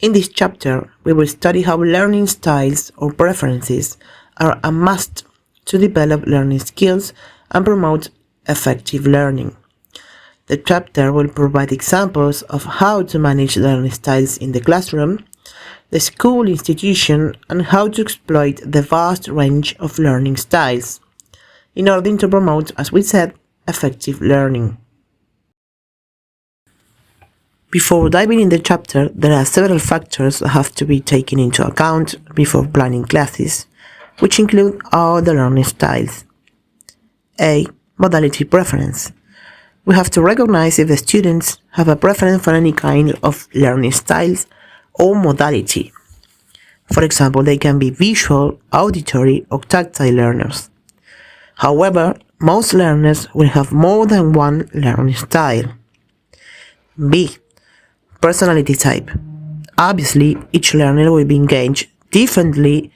In this chapter, we will study how learning styles or preferences are a must to develop learning skills and promote effective learning. The chapter will provide examples of how to manage learning styles in the classroom, the school institution, and how to exploit the vast range of learning styles in order to promote, as we said, effective learning. Before diving in the chapter, there are several factors that have to be taken into account before planning classes, which include all the learning styles. A. Modality preference. We have to recognize if the students have a preference for any kind of learning styles or modality. For example, they can be visual, auditory, or tactile learners. However, most learners will have more than one learning style. B. Personality type. Obviously, each learner will be engaged differently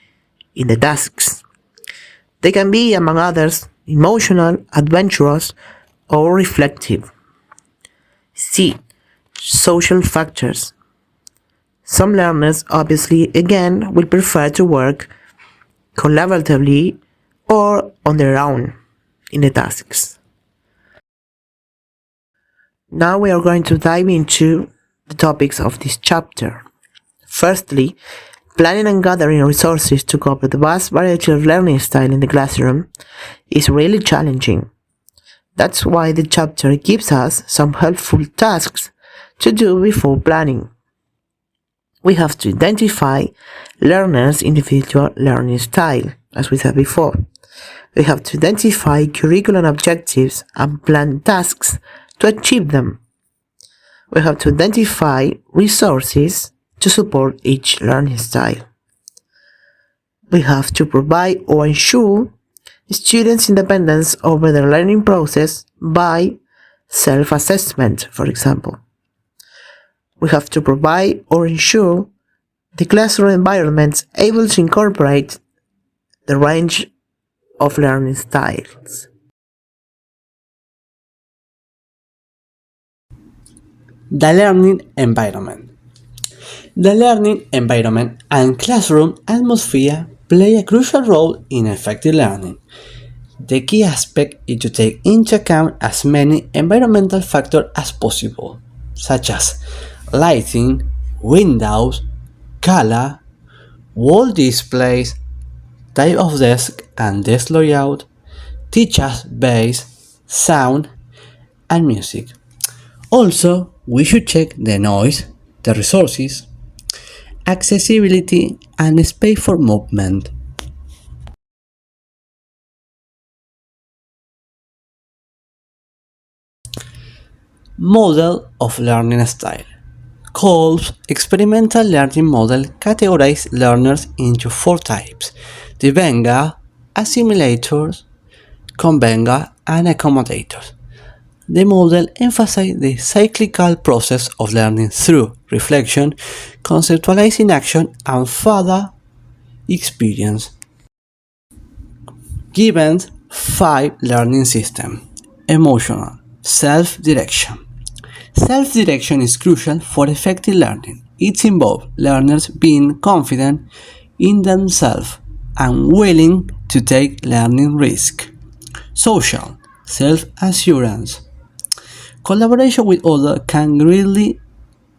in the tasks. They can be, among others, emotional, adventurous, or reflective. C. Social factors. Some learners, obviously, again, will prefer to work collaboratively or on their own in the tasks. Now we are going to dive into the topics of this chapter. Firstly, planning and gathering resources to cover the vast variety of learning style in the classroom is really challenging. That's why the chapter gives us some helpful tasks to do before planning. We have to identify learners' individual learning style, as we said before. We have to identify curriculum objectives and plan tasks to achieve them. We have to identify resources to support each learning style. We have to provide or ensure students' independence over their learning process by self-assessment, for example. We have to provide or ensure the classroom environment able to incorporate the range of learning styles. The learning environment. The learning environment and classroom atmosphere play a crucial role in effective learning. The key aspect is to take into account as many environmental factors as possible, such as lighting, windows, color, wall displays, type of desk and desk layout, teacher's base, sound, and music. Also, we should check the noise, the resources, accessibility, and space for movement. Model of learning style. Kolb's experimental learning model categorizes learners into 4 types: the Venga, assimilators, convenga, and accommodators. The model emphasizes the cyclical process of learning through reflection, conceptualizing action, and further experience. Given 5 learning systems. Emotional, self-direction. Self-direction is crucial for effective learning. It involves learners being confident in themselves and willing to take learning risks. Social, self-assurance. Collaboration with others can greatly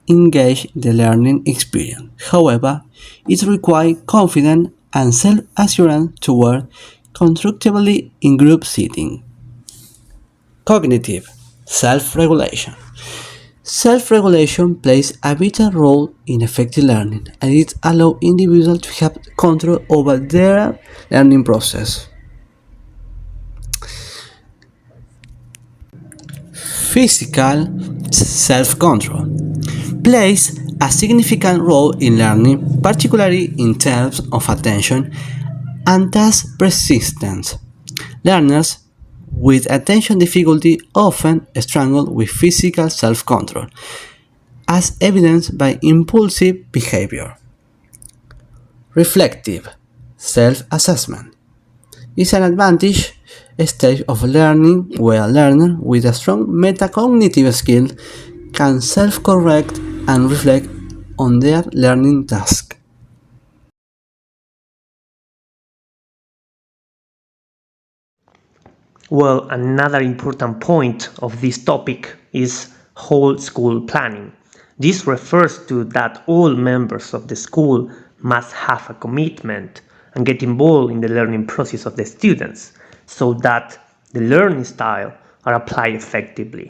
engage the learning experience. However, it requires confidence and self-assurance to work constructively in group setting. Cognitive, self-regulation. Self-regulation plays a vital role in effective learning, and it allows individuals to have control over their learning process. Physical self-control plays a significant role in learning, particularly in terms of attention and task persistence. Learners with attention difficulty often struggle with physical self-control, as evidenced by impulsive behavior. Reflective self-assessment is an advantage stage of learning where learners with a strong metacognitive skill can self-correct and reflect on their learning task. Well, another important point of this topic is whole school planning. This refers to that all members of the school must have a commitment and get involved in the learning process of the students so that the learning style are applied effectively.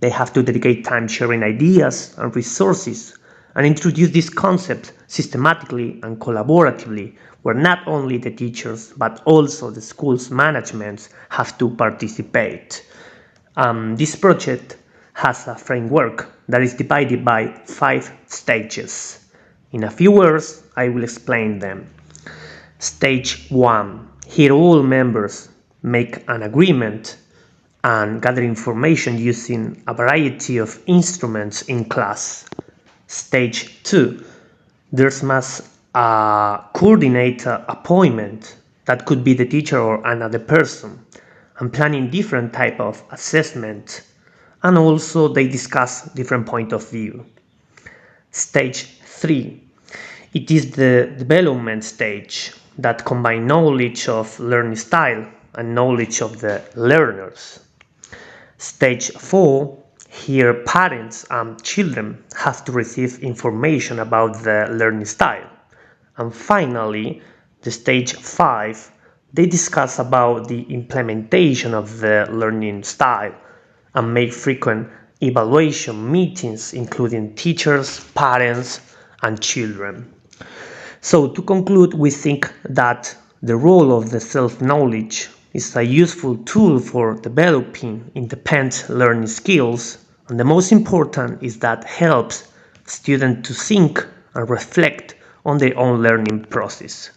They have to dedicate time sharing ideas and resources and introduce this concept systematically and collaboratively, where not only the teachers but also the school's management have to participate. This project has a framework that is divided by 5 stages. In a few words, I will explain them. Stage 1. Here all members make an agreement and gather information using a variety of instruments in class. Stage 2. There must a coordinator appointment that could be the teacher or another person, and planning different type of assessment, and also they discuss different point of view. Stage 3. It is the development stage that combine knowledge of learning style and knowledge of the learners. Stage 4, here parents and children have to receive information about the learning style. And finally, the stage 5, they discuss about the implementation of the learning style and make frequent evaluation meetings including teachers, parents, and children. So to conclude, we think that the role of the self-knowledge is a useful tool for developing independent learning skills, and the most important is that helps students to think and reflect on their own learning process.